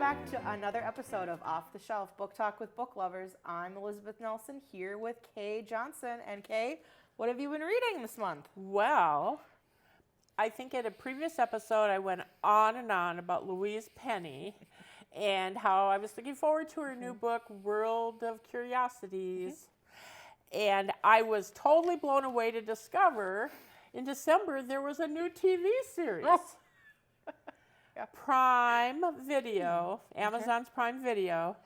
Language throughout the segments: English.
back to another episode of Off the Shelf Book Talk with Book Lovers. I'm Elizabeth Nelson here with Kay Johnson. And Kay, what have you been reading this month? Well, I think in a previous episode I went on and on about Louise Penny and how I was looking forward to her new book, World of Curiosities. And I was totally blown away to discover in December there was a new TV series. Oh. Yeah. Prime Video, Amazon's Prime Video,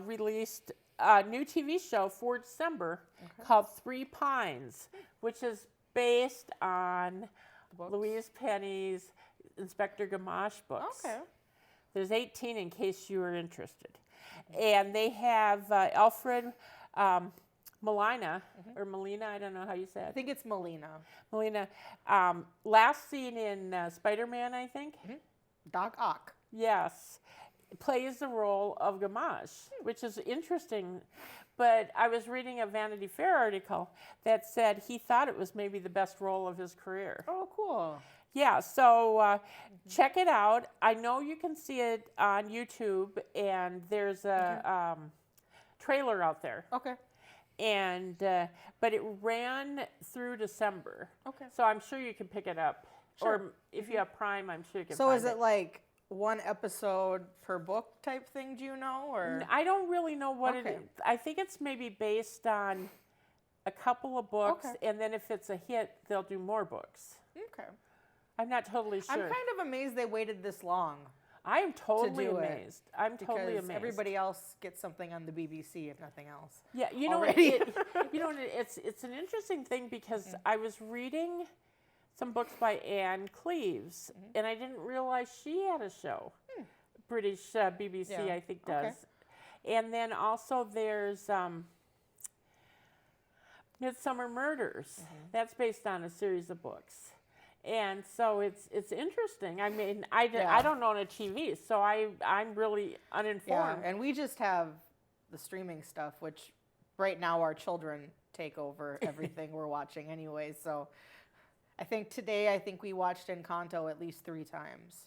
released a new TV show for December called Three Pines, which is based on Louise Penny's Inspector Gamache books. Okay. There's 18 in case you are interested. And they have Alfred Molina, or Molina, I don't know how you say I it. think it's Melina. Molina, last seen in Spider-Man, I think. Doc Ock. Yes, plays the role of Gamache, which is interesting. But I was reading a Vanity Fair article that said he thought it was maybe the best role of his career. Oh, cool. Yeah, so check it out. I know you can see it on YouTube, and there's a trailer out there. Okay. And but it ran through December. Okay. So I'm sure you can pick it up. Sure. Or if you have Prime, I'm sure you can So find is it like one episode per book type thing, do you know? Or I don't really know what it Okay. is. I think it's maybe based on a couple of books, Okay. and then if it's a hit, they'll do more books. Okay. I'm not totally sure. I'm kind of amazed they waited this long I am totally do it, amazed. I'm because totally amazed. everybody else gets something on the BBC, if nothing else. Yeah, you know, already. it's an interesting thing because I was reading some books by Anne Cleves, and I didn't realize she had a show. British BBC, Yeah. I think, Okay. does. And then also there's Midsummer Murders. That's based on a series of books. And so it's interesting. I mean, I don't own a TV, so I'm really Yeah, uninformed. and we just have the streaming stuff, which right now our children take over everything we're watching anyway. So I think we watched Encanto at least 3 times.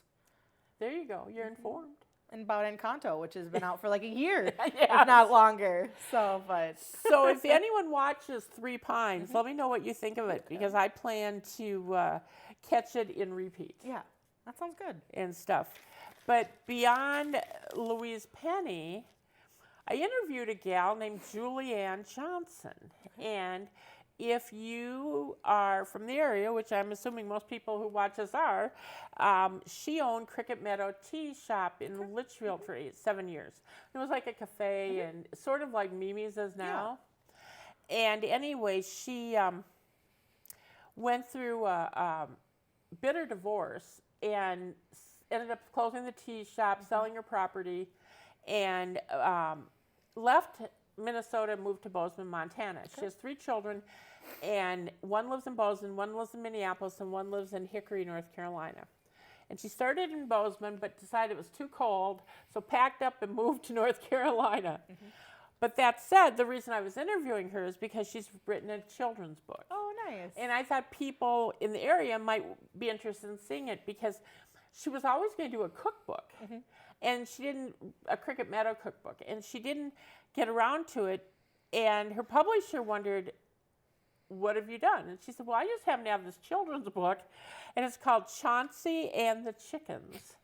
There you go. You're informed. And about Encanto, which has been out for like a year, Yes. if not longer. So, but So if anyone watches Three Pines, let me know what you think of it, because I plan to catch it in repeat yeah, that sounds good. and stuff. But beyond Louise Penny, I interviewed a gal named Julianne Johnson. And if you are from the area, which I'm assuming most people who watch us are, she owned Cricket Meadow Tea Shop in Litchfield for 7 years. It was like a cafe and sort of like Mimi's is now. And anyway, she went through a bitter divorce and ended up closing the tea shop, selling her property, and left Minnesota and moved to Bozeman, Montana. She has 3 children, and one lives in Bozeman, one lives in Minneapolis, and one lives in Hickory, North Carolina. And she started in Bozeman, but decided it was too cold, so packed up and moved to North Carolina. But that said, the reason I was interviewing her is because she's written a children's book. Oh, nice. And I thought people in the area might be interested in seeing it, because she was always going to do a cookbook. And she didn't, a Cricket Meadow cookbook, and she didn't get around to it. And her publisher wondered, what have you done? And she said, well, I just happen to have this children's book, and it's called Chauncey and the Chickens.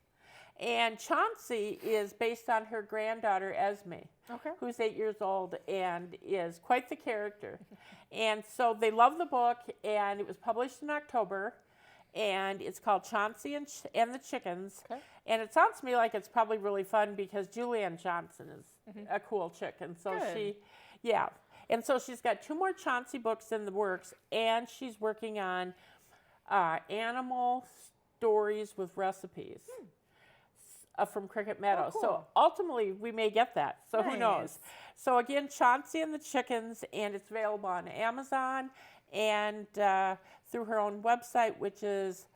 And Chauncey is based on her granddaughter, Esme, who's 8 years old and is quite the character. And so they love the book, and it was published in October, and it's called Chauncey and the Chickens. And it sounds to me like it's probably really fun because Julianne Johnson is a cool chick. And so and so she's got 2 more Chauncey books in the works, and she's working on animal stories with recipes. From Cricket Meadow. cool. So ultimately, we may get that. So who knows? Nice. So again, Chauncey and the Chickens, and it's available on Amazon and through her own website, which is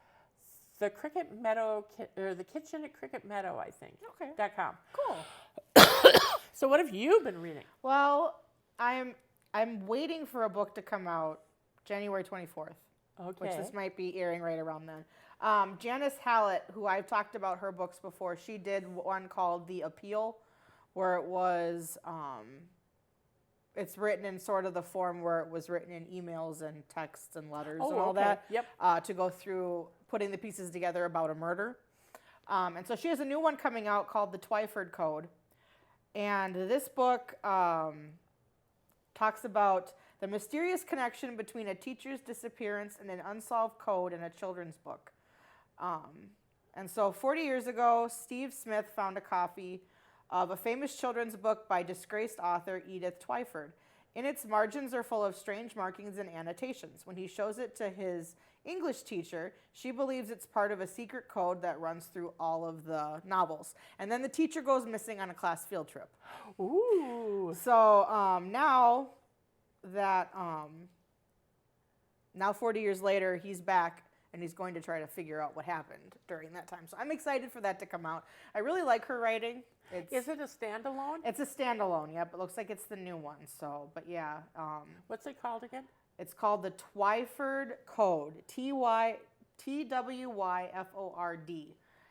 the Cricket Meadow, or the Kitchen at Cricket Meadow, I think. .com. Cool. So what have you been reading? Well, I'm waiting for a book to come out January 24th. Okay. Which this might be airing right around then. Janice Hallett, who I've talked about her books before, she did one called The Appeal, where it was, it's written in sort of the form where it was written in emails and texts and letters and all that. Yep. To go through putting the pieces together about a murder. And so she has a new one coming out called The Twyford Code. And this book talks about the mysterious connection between a teacher's disappearance and an unsolved code in a children's book. And so 40 years ago, Steve Smith found a copy of a famous children's book by disgraced author Edith Twyford. In its margins are full of strange markings and annotations. When he shows it to his English teacher, she believes it's part of a secret code that runs through all of the novels. And then the teacher goes missing on a class field trip. Ooh. So now that, now 40 years later, he's back and he's going to try to figure out what happened during that time. So I'm excited for that to come out. I really like her writing. Is it a standalone? It's a standalone, yep. It looks like it's the new one. So, but yeah. What's it called again? It's called The Twyford Code, Twyford.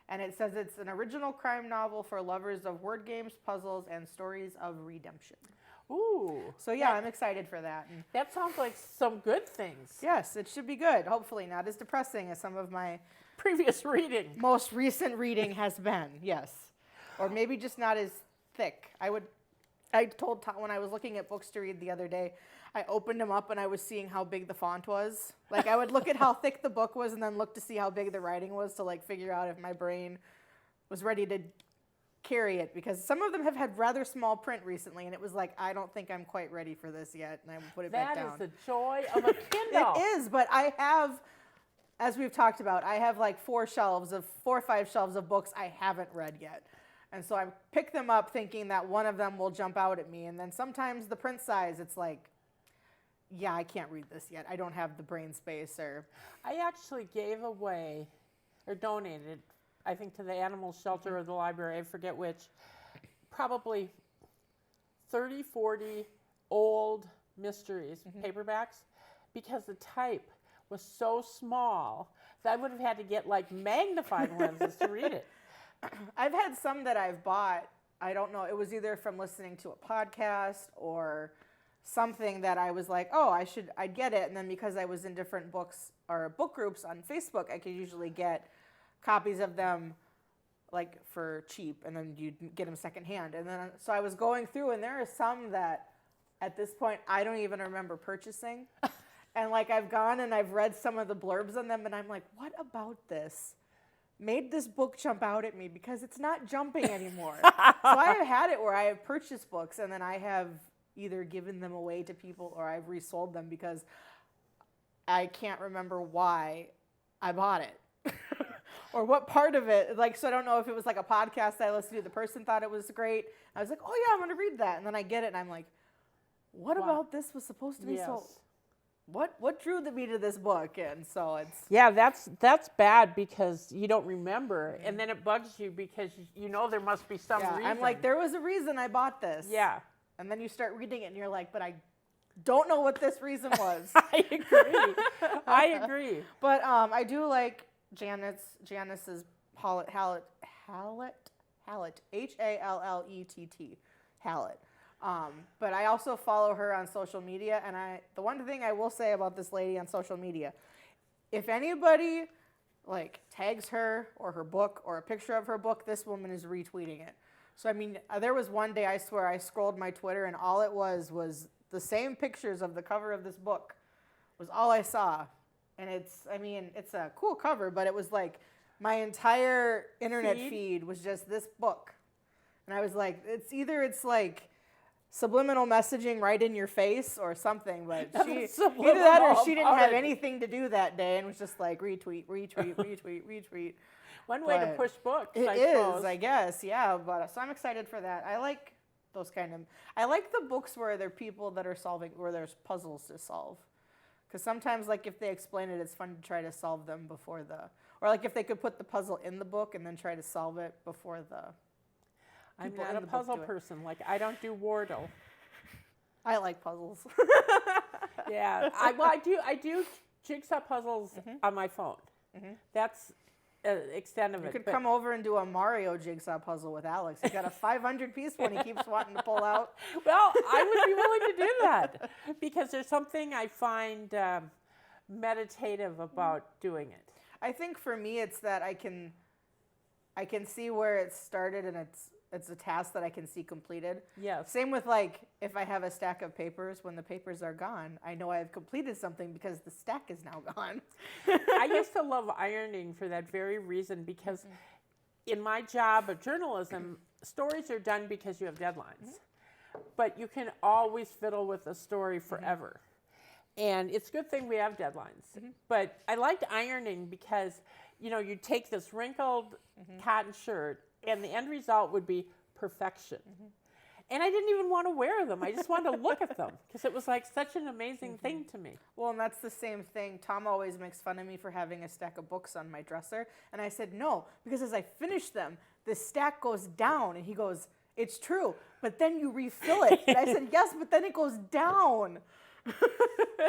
And it says it's an original crime novel for lovers of word games, puzzles, and stories of redemption. Ooh. So yeah, I'm excited for that. And that sounds like some good things. yes, it should be good. Hopefully not as depressing as some of my Previous reading. most recent reading has been. Yes. Or maybe just not as thick. I told Tom when I was looking at books to read the other day, I opened them up and I was seeing how big the font was. Like I would look at how thick the book was and then look to see how big the writing was to like figure out if my brain was ready to carry it, because some of them have had rather small print recently and it was like, I don't think I'm quite ready for this yet, and I would put it back down. That is the joy of a Kindle. It is, but I have, as we've talked about, I have like 4 or 5 shelves of books I haven't read yet. And so I pick them up thinking that one of them will jump out at me. And then sometimes the print size, it's like, yeah, I can't read this yet. I don't have the brain space. Or I actually gave away or donated, I think, to the animal shelter or the library, I forget which, probably 30, 40 old mysteries, paperbacks, because the type was so small that I would have had to get like magnifying lenses to read it. I've had some that I've bought. I don't know. It was either from listening to a podcast or something that I was like, oh, I'd get it. And then because I was in different books or book groups on Facebook, I could usually get copies of them like for cheap, and then you'd get them secondhand. And then so I was going through, and there are some that at this point I don't even remember purchasing. And like I've gone and I've read some of the blurbs on them, and I'm like, what about this made this book jump out at me? Because it's not jumping anymore. So I have had it where I have purchased books and then I have either given them away to people or I've resold them because I can't remember why I bought it or what part of it. Like, so I don't know if it was like a podcast I listened to, the person thought it was great. I was like, oh yeah, I'm going to read that. And then I get it and I'm like, what about this was supposed to be sold? What drew me to this book? And so it's... Yeah, that's bad because you don't remember, and then it bugs you because you know there must be some reason. I'm like, there was a reason I bought this. Yeah. And then you start reading it and you're like, but I don't know what this reason was. I agree. I agree. But I do like Janice's Hallett, H-A-L-L-E-T-T, Hallett. But I also follow her on social media, and the one thing I will say about this lady on social media, if anybody like tags her or her book or a picture of her book, this woman is retweeting it. So I mean, there was one day I swear I scrolled my Twitter and all it was the same pictures of the cover of this book was all I saw. And it's a cool cover, but it was like my entire internet feed was just this book. And I was like, it's like subliminal messaging right in your face or something, but either that or she didn't have anything to do that day and was just like retweet. One way to push books, I suppose. I guess, yeah. But so I'm excited for that. I like those I like the books where there are people that are where there's puzzles to solve. Because sometimes, like, if they explain it, it's fun to try to solve them or like if they could put the puzzle in the book and then try to solve it before the... I'm not a puzzle person. Like, I don't do Wordle. I like puzzles. Yeah. I do jigsaw puzzles on my phone. That's extent of You it. could but- come over and do a Mario jigsaw puzzle with Alex. He's got a 500-piece one he keeps wanting to pull out. Well, I would be willing to do that because there's something I find meditative about doing it. I think for me, it's that I can see where it started, and it's a task that I can see completed. Yes. Same with like if I have a stack of papers, when the papers are gone, I know I have completed something because the stack is now gone. I used to love ironing for that very reason because in my job of journalism, stories are done because you have deadlines. But you can always fiddle with a story forever. And it's a good thing we have deadlines. But I liked ironing because, you know, you take this wrinkled cotton shirt and the end result would be perfection. And I didn't even want to wear them. I just wanted to look at them because it was like such an amazing thing to me. Well, and that's the same thing. Tom always makes fun of me for having a stack of books on my dresser. And I said, no, because as I finish them, the stack goes down. And he goes, it's true, but then you refill it. And I said, yes, but then it goes down.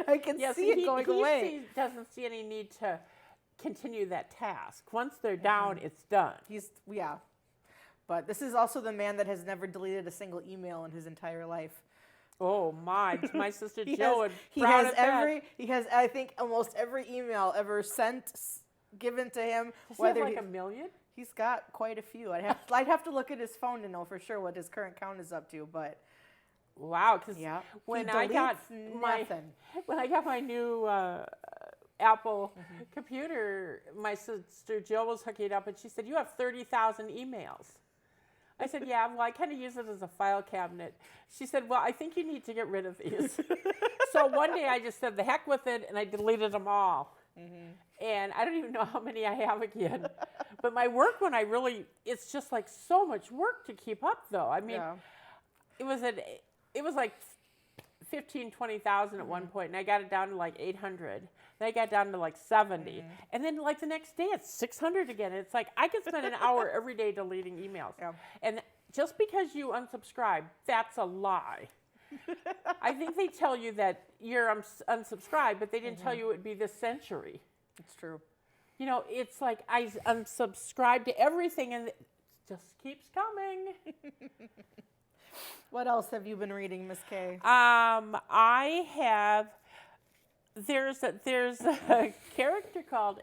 I can see it going away. He doesn't see any need to continue that task. Once they're down, it's done. Yeah. But this is also the man that has never deleted a single email in his entire life. Oh my sister He Jill has, would he frown has at that. every he has I think almost every email ever sent given to him. Does he have like a million? He's got quite a few. I'd have to look at his phone to know for sure what his current count is up to, but Wow, because yeah. when He I got deletes my nothing. when I got my new Apple computer, my sister Jill was hooking it up, and she said, "You have 30,000 emails." I said, "Yeah, well, I kind of use it as a file cabinet." She said, "Well, I think you need to get rid of these." So one day I just said, "The heck with it," and I deleted them all. And I don't even know how many I have again. But my work one, it's just like so much work to keep up, though. I mean, it was like 15, 20,000 at one point, and I got it down to like 800. Then I got down to like 70. And then like the next day it's 600 again. It's like I could spend an hour every day deleting emails. Yeah. And just because you unsubscribe, that's a lie. I think they tell you that you're unsubscribed, but they didn't tell you it would be this century. It's true. You know, it's like I unsubscribe to everything and it just keeps coming. What else have you been reading, Miss Kay? I have. There's a character called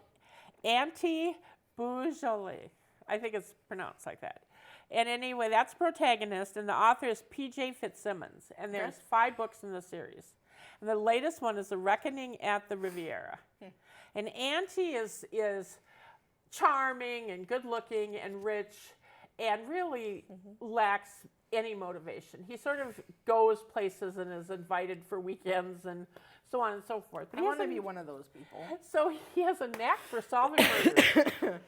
Auntie Bougeli. I think it's pronounced like that. And anyway, that's protagonist, and the author is P.J. Fitzsimmons. And there's 5 books in the series. And the latest one is The Reckoning at the Riviera. And Auntie is charming and good-looking and rich and really lacks any motivation. He sort of goes places and is invited for weekends and so on and so forth. But I want to be one of those people. So he has a knack for solving murders.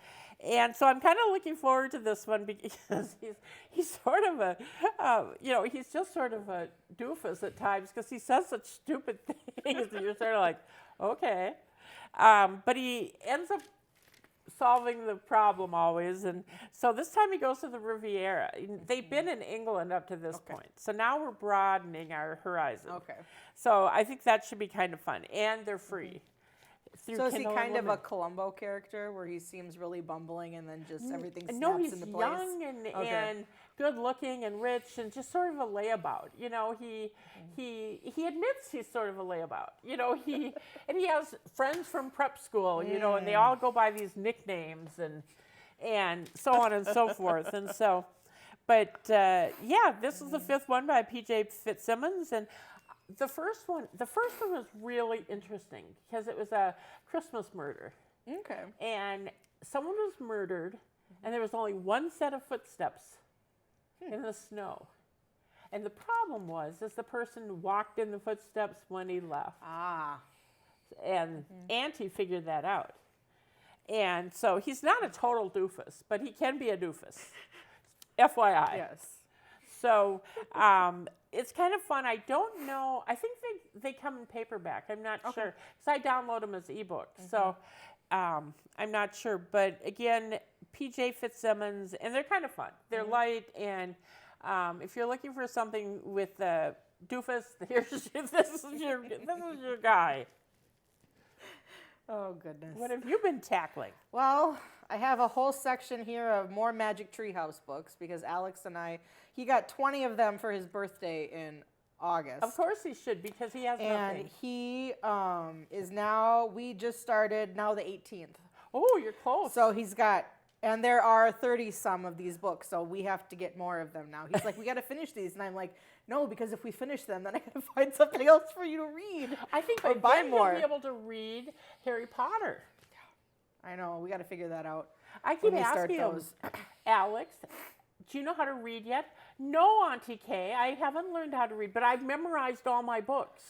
And so I'm kind of looking forward to this one because he's sort of a, he's just sort of a doofus at times because he says such stupid things and you're sort of like, okay. But he ends up solving the problem always. And so this time he goes to the Riviera. They've been in England up to this point. So now we're broadening our horizon. Okay. So I think that should be kind of fun. And they're free. So is he kind of a Columbo character where he seems really bumbling and then just everything snaps into place? No, he's young and good looking and rich and just sort of a layabout. You know, he admits he's sort of a layabout. You know, he has friends from prep school, you know, and they all go by these nicknames and so on and so forth. And so, but this is the 5th one by P.J. Fitzsimmons. And the first one was really interesting because it was a Christmas murder. Okay. And someone was murdered, and there was only one set of footsteps in the snow. And the problem was the person walked in the footsteps when he left. Ah. And Auntie figured that out. And so he's not a total doofus, but he can be a doofus. FYI. Yes. So it's kind of fun. I don't know. I think they come in paperback. I'm not sure. Because I download them as ebooks. So I'm not sure. But again, P.J. Fitzsimmons, and they're kind of fun. They're light. And if you're looking for something with doofus, this is your guy. Oh, goodness. What have you been tackling? Well, I have a whole section here of more Magic Treehouse books because Alex and he got 20 of them for his birthday in August. Of course he should, because he has And nothing. he is now, we just started now the 18th. Oh, you're close. So he's got, and there are 30 some of these books, so we have to get more of them now. He's like, we got to finish these. And I'm like, no, because if we finish them, then I got to find something else for you to read. I think or again buy you'll more. be able to read Harry Potter. I know, we got to figure that out. I keep when we start asking him, those. Alex, do you know how to read yet? No, Auntie Kay, I haven't learned how to read, but I've memorized all my books.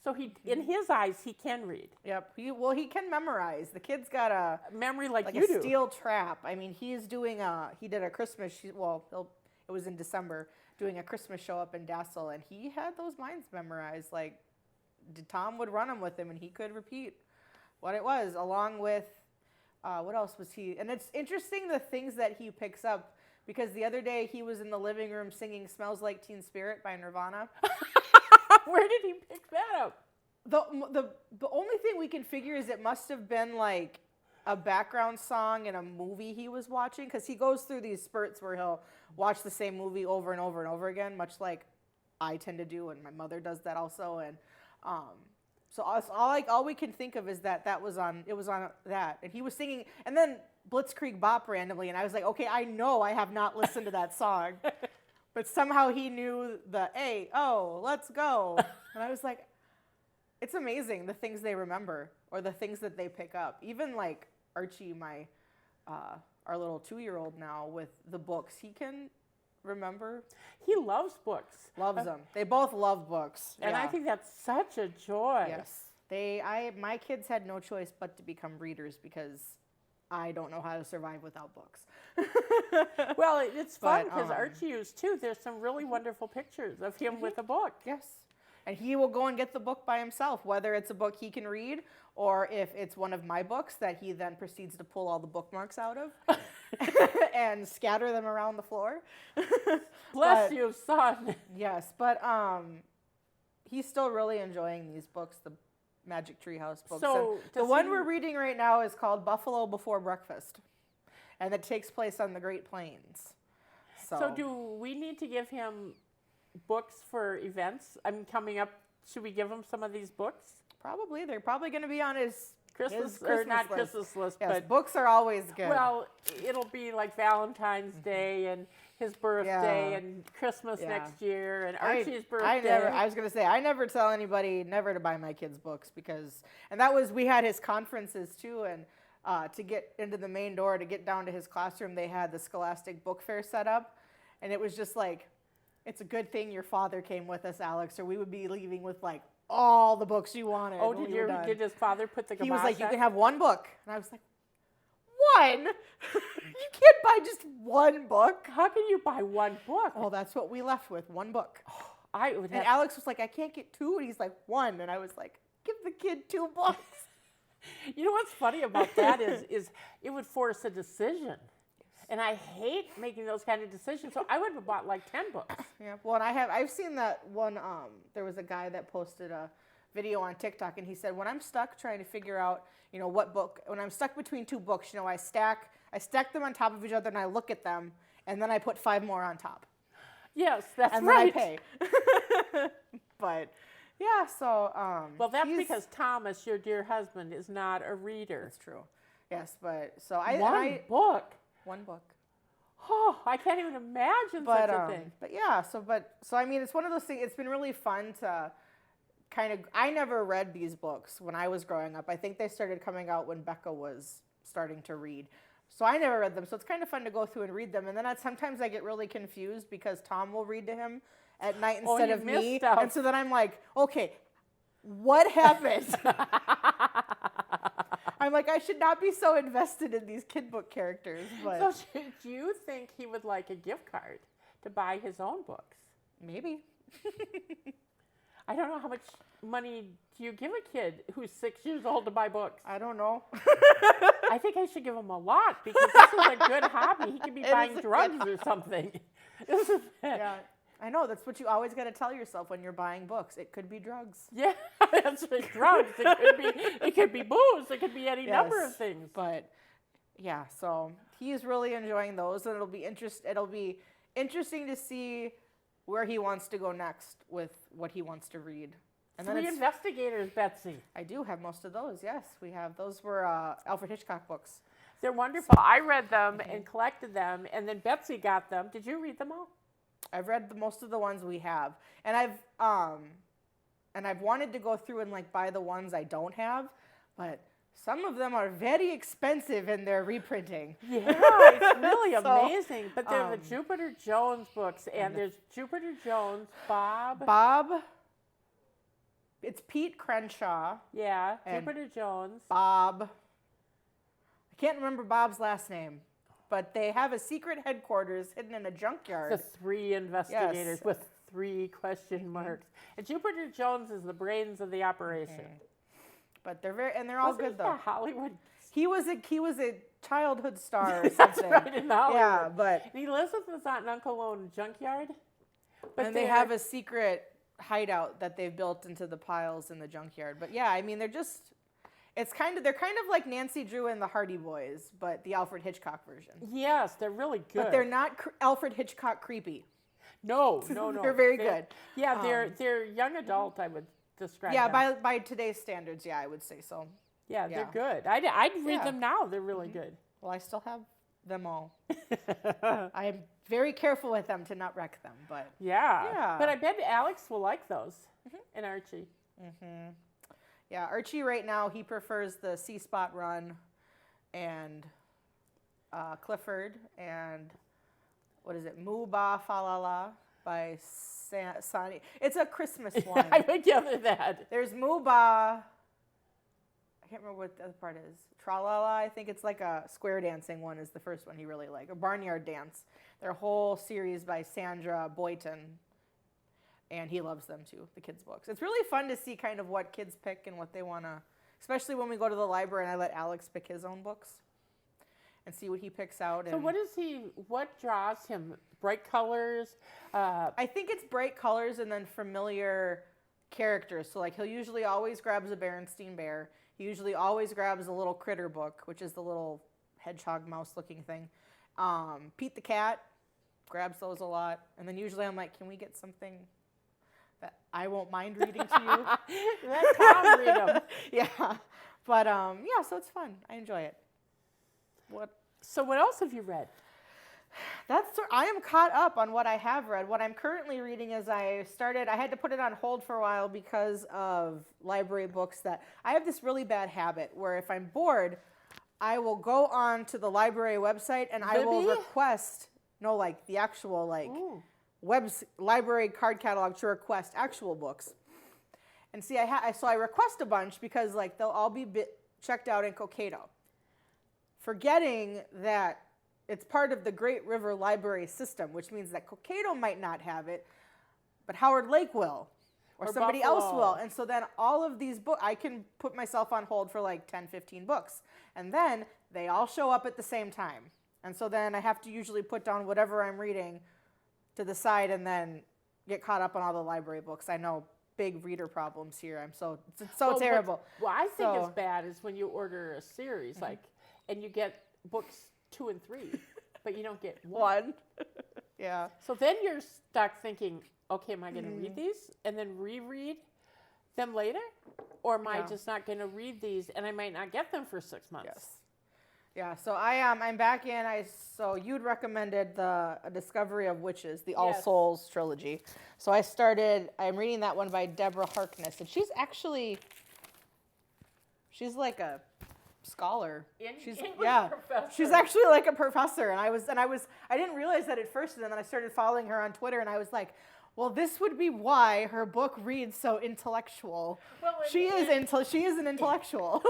So he, in his eyes, he can read. Yep. He can memorize. The kid's got a Memory like a you do. steel trap. I mean, he did a Christmas. It was in December, doing a Christmas show up in Dassel, and he had those lines memorized. Like, Tom would run them with him, and he could repeat what it was, along with what else was he? And it's interesting the things that he picks up, because the other day he was in the living room singing "Smells Like Teen Spirit" by Nirvana. Where did he pick that up? The only thing we can figure is it must have been like a background song in a movie he was watching, because he goes through these spurts where he'll watch the same movie over and over and over again, much like I tend to do, and my mother does that also. And so all we can think of is that it was on that, and he was singing, and then Blitzkrieg Bop randomly, and I was like, okay, I know I have not listened to that song. But somehow he knew the "Hey, oh, let's go." And I was like, it's amazing the things they remember, or the things that they pick up. Even like Archie, our little 2-year-old now, with the books, he can remember. He loves books. Loves them. They both love books. And I Yeah. think that's such a joy. Yes. My kids had no choice but to become readers, because I don't know how to survive without books. Well, it's fun But, because Archie used too. There's some really wonderful pictures of him with a book. Yes. And he will go and get the book by himself, whether it's a book he can read, or if it's one of my books that he then proceeds to pull all the bookmarks out of and scatter them around the floor. Bless But- you, son. Yes, but he's still really enjoying these books, the Magic Treehouse books. So, And the does one he- we're reading right now is called Buffalo Before Breakfast, and it takes place on the Great Plains. So do we need to give him books for events? I'm coming up. Should we give him some of these books? Probably. They're probably going to be on his Christmas, or Christmas not list. Christmas list, Yes, but books are always good. well, it'll be like Valentine's Day and his birthday Yeah. and Christmas Yeah. next year and I Archie's birthday. I was gonna say, I never tell anybody never to buy my kids books, because, and that was, we had his conferences too, and to get into the main door, to get down to his classroom, they had the Scholastic Book Fair set up, and it was just like, it's a good thing your father came with us, Alex, or we would be leaving with like all the books you wanted. Oh, when did we were done. did his father put the He was like, you kibosh can on? have one book, and I was like, one? You can't buy just one book. How can you buy one book? Oh, that's what we left with, one book. I would And have. Alex was like, I can't get two. And he's like, one. And I was like, give the kid 2 books. You know what's funny about that is it would force a decision. And I hate making those kind of decisions. So I would have bought like 10 books. Yeah. Well, and I've seen that one. There was a guy that posted a video on TikTok, and he said, when I'm stuck trying to figure out, what book, when I'm stuck between 2 books, I stack them on top of each other, and I look at them, and then I put 5 more on top. Yes, that's And right. then I pay. But yeah, so Well, that's he's- because Thomas, your dear husband, is not a reader. That's true. Yes, but so I Book. one book. Oh, I can't even imagine such a thing. But yeah, so I mean, it's one of those things. It's been really fun to kind of. I never read these books when I was growing up. I think they started coming out when Becca was starting to read. So I never read them. So it's kind of fun to go through and read them. And then sometimes I get really confused because Tom will read to him at night instead you of missed me. stuff. And so then I'm like, okay, what happened? I'm like, I should not be so invested in these kid book characters. But So do you think he would like a gift card to buy his own books? maybe. I don't know how much money do you give a kid who's 6 years old to buy books. I don't know. I think I should give him a lot because this is a good hobby. He could be It buying is a good drugs or something. This is- Yeah. I know, that's what you always got to tell yourself when you're buying books. It could be drugs. Yeah, that's right. Drugs. It could be booze. It could be any number of Yes. things. But yeah, so he's really enjoying those, and it'll be interesting to see where he wants to go next with what he wants to read. And then Three Investigators, Betsy. I do have most of those. Yes, we have. Those were Alfred Hitchcock books. They're wonderful. I read them and collected them, and then Betsy got them. Did you read them all? I've read most of the ones we have, and I've wanted to go through and like buy the ones I don't have, but some of them are very expensive in their reprinting. Yeah, it's really So, amazing. But they're the Jupiter Jones books, and there's Jupiter Jones, Bob. It's Pete Crenshaw. Yeah, And Jupiter Jones. Bob. I can't remember Bob's last name, but they have a secret headquarters hidden in a junkyard. The Three Investigators Yes. with 3 question marks. And Jupiter Jones is the brains of the operation. But they're all Wasn't good he though. a Hollywood? He was a childhood star or That's something. right, in Hollywood. Yeah, but And he lives with his aunt and uncle own a junkyard. But and they have a secret hideout that they've built into the piles in the junkyard. But yeah, I mean they're kind of like Nancy Drew and the Hardy Boys, but the Alfred Hitchcock version. Yes, they're really good. But they're not Alfred Hitchcock creepy. no. They're very good. Yeah, they're young adult. I would describe. Yeah, them. by today's standards, yeah, I would say so. Yeah, they're yeah. good. I'd read Yeah. them now. They're really good. Well, I still have them all. I am very careful with them to not wreck them, but Yeah. But I bet Alex will like those. And Archie. yeah, Archie right now he prefers the C Spot Run, and Clifford, and what is it, Moo Ba Fa La La by Sonny. It's a Christmas one. I would gather that. There's Moo Ba. I can't remember what the other part is. Tra La La, I think it's like a square dancing one is the first one he really liked. Or Barnyard Dance. Their whole series by Sandra Boyton. And he loves them too, the kids' books. It's really fun to see kind of what kids pick and what they want to, especially when we go to the library and I let Alex pick his own books and see what he picks out. So And what draws him? Bright colors? I think it's bright colors and then familiar characters. So like he'll usually always grabs a Berenstein Bear. He usually always grabs a little critter book, which is the little hedgehog mouse looking thing. Pete the Cat grabs those a lot. And then usually I'm like, can we get something that I won't mind reading to you? Let Tom read them. Yeah. But yeah, so it's fun. I enjoy it. So what else have you read? I am caught up on what I have read. What I'm currently reading is I had to put it on hold for a while because of library books that I have this really bad habit where if I'm bored, I will go on to the library website and I will Libby? request, no, like the actual like Ooh. library card catalog to request actual books. And see, so I request a bunch because like they'll all be checked out in Cokato, forgetting that it's part of the Great River Library system, which means that Cokato might not have it, but Howard Lake will, or somebody else Buffalo. will. And so then all of these books, I can put myself on hold for like 10, 15 books. And then they all show up at the same time. And so then I have to usually put down whatever I'm reading to the side and then get caught up on all the library books. I know, big reader problems here. It's so Well, terrible. What I think is So- bad is when you order a series and you get books 2 and 3, but you don't get one. Yeah. So then you're stuck thinking, okay, am I going to read these and then reread them later? Or am I Yeah. just not going to read these and I might not get them for 6 months? Yes. Yeah, so I'm back in. So you'd recommended A Discovery of Witches, the All Yes. Souls trilogy. So I'm reading that one by Deborah Harkness, and she's like a scholar. She's English professor. She's actually like a professor, and I didn't realize that at first, and then I started following her on Twitter, and I was like, well, this would be why her book reads so intellectual. Well, She is an intellectual.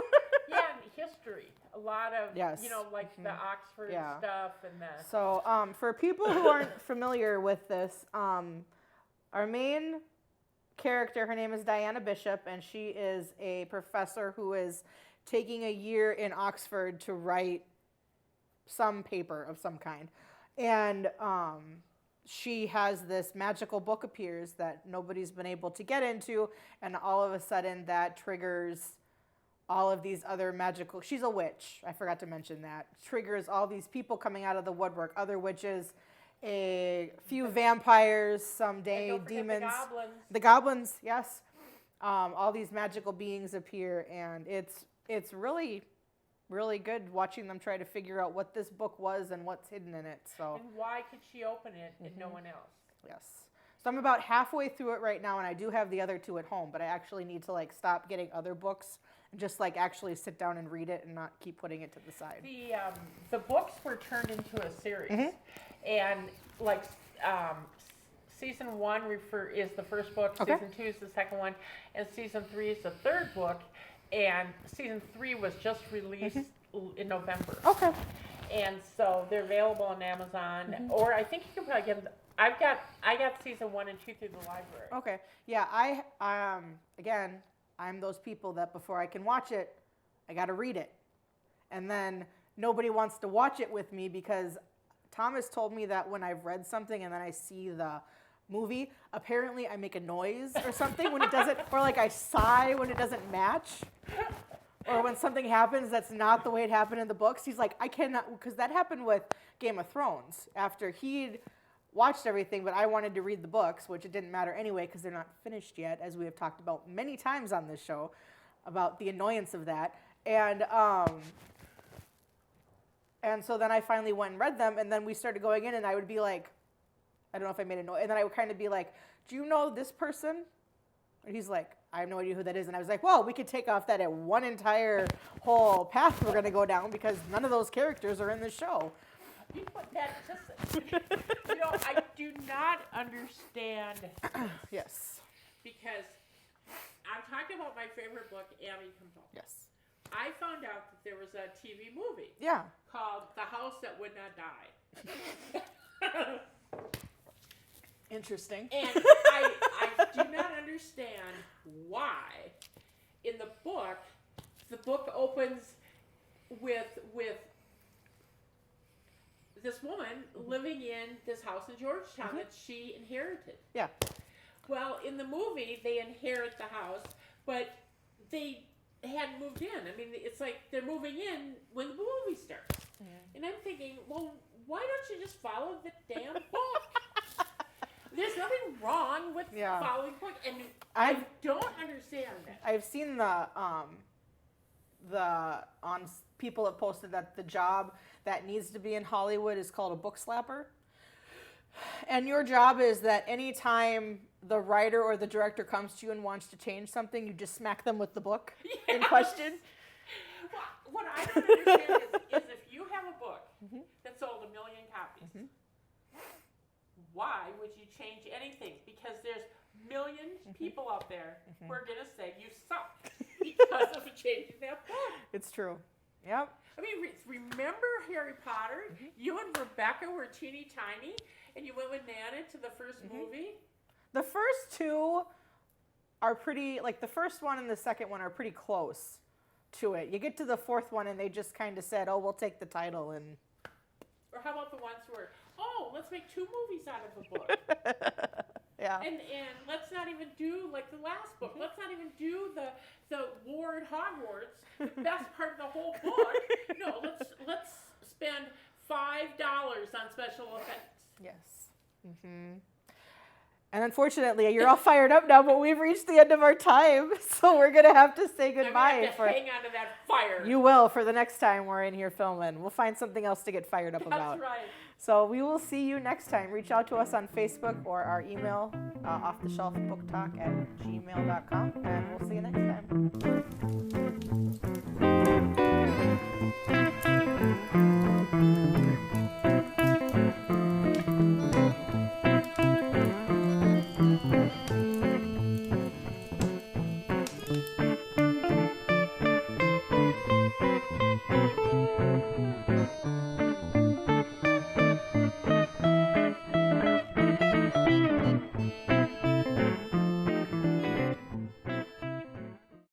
Yeah, and history. A lot of, Yes. like the Oxford Yeah. stuff and the... So, for people who aren't familiar with this, our main character, her name is Diana Bishop, and she is a professor who is taking a year in Oxford to write some paper of some kind. And she has this magical book appears that nobody's been able to get into, and all of a sudden that triggers all of these other magical, she's a witch, I forgot to mention that, triggers all these people coming out of the woodwork, other witches, a few vampires, someday Don't forget demons. The goblins. The goblins, yes. All these magical beings appear, and it's really, really good watching them try to figure out what this book was and what's hidden in it. So And why could she open it and no one else? yes. So I'm about halfway through it right now, and I do have the other two at home, but I actually need to like stop getting other books and just like actually sit down and read it and not keep putting it to the side. The books were turned into a series, and like season 1 is the first book, Okay. season 2 is the second one, and season 3 is the third book, and season 3 was just released in November. Okay. And so they're available on Amazon, or I think you can probably get them. I got season 1 and 2 through the library. Okay. Yeah, again, I'm those people that before I can watch it, I got to read it. And then nobody wants to watch it with me because Thomas told me that when I've read something and then I see the movie, apparently I make a noise or something when it doesn't, or like I sigh when it doesn't match. Or when something happens that's not the way it happened in the books. He's like, I cannot, because that happened with Game of Thrones. After he'd watched everything, but I wanted to read the books, which it didn't matter anyway because they're not finished yet, as we have talked about many times on this show, about the annoyance of that. And so then I finally went and read them, and then we started going in, and I would be like, I don't know if I made a noise, and then I would kind of be like, do you know this person? And he's like, I have no idea who that is. And I was like, well, we could take off that at one entire whole path we're going to go down because none of those characters are in the show. I do not understand Yes. because I'm talking about my favorite book, Abby Comes Home. Yes. I found out that there was a TV movie Yeah. called The House That Would Not Die. Interesting. And I do not understand why in the book opens with this woman living in this house in Georgetown that she inherited. Yeah. Well, in the movie, they inherit the house, but they hadn't moved in. I mean, it's like they're moving in when the movie starts. Yeah. And I'm thinking, well, why don't you just follow the damn book? There's nothing wrong with following the book, and I don't understand that. I've seen people have posted that the job that needs to be in Hollywood is called a book slapper. And your job is that anytime the writer or the director comes to you and wants to change something, you just smack them with the book in question. Well, what I don't understand is if you have a book that sold 1 million copies, why would you change anything? Because there's millions of people out there who are going to say you suck because of changing that book. It's true. Yep. I mean, remember Harry Potter? You and Rebecca were teeny tiny, and you went with Nana to the first movie? The first two are pretty, like the first one and the second one are pretty close to it. You get to the fourth one, and they just kind of said, oh, we'll take the title. And Or how about the ones where, oh, let's make 2 movies out of a book? Yeah. And let's not even do like the last book. Let's not even do the war at Hogwarts, the best part of the whole book. No, let's spend $5 on special effects. Yes. And unfortunately, you're all fired up now, but we've reached the end of our time, so we're gonna have to say goodbye. I'm gonna have to hang on to that fire. You will for the next time we're in here filming. We'll find something else to get fired up about. That's right. So we will see you next time. Reach out to us on Facebook or our email, offtheshelfbooktalk@gmail.com, and we'll see you next time.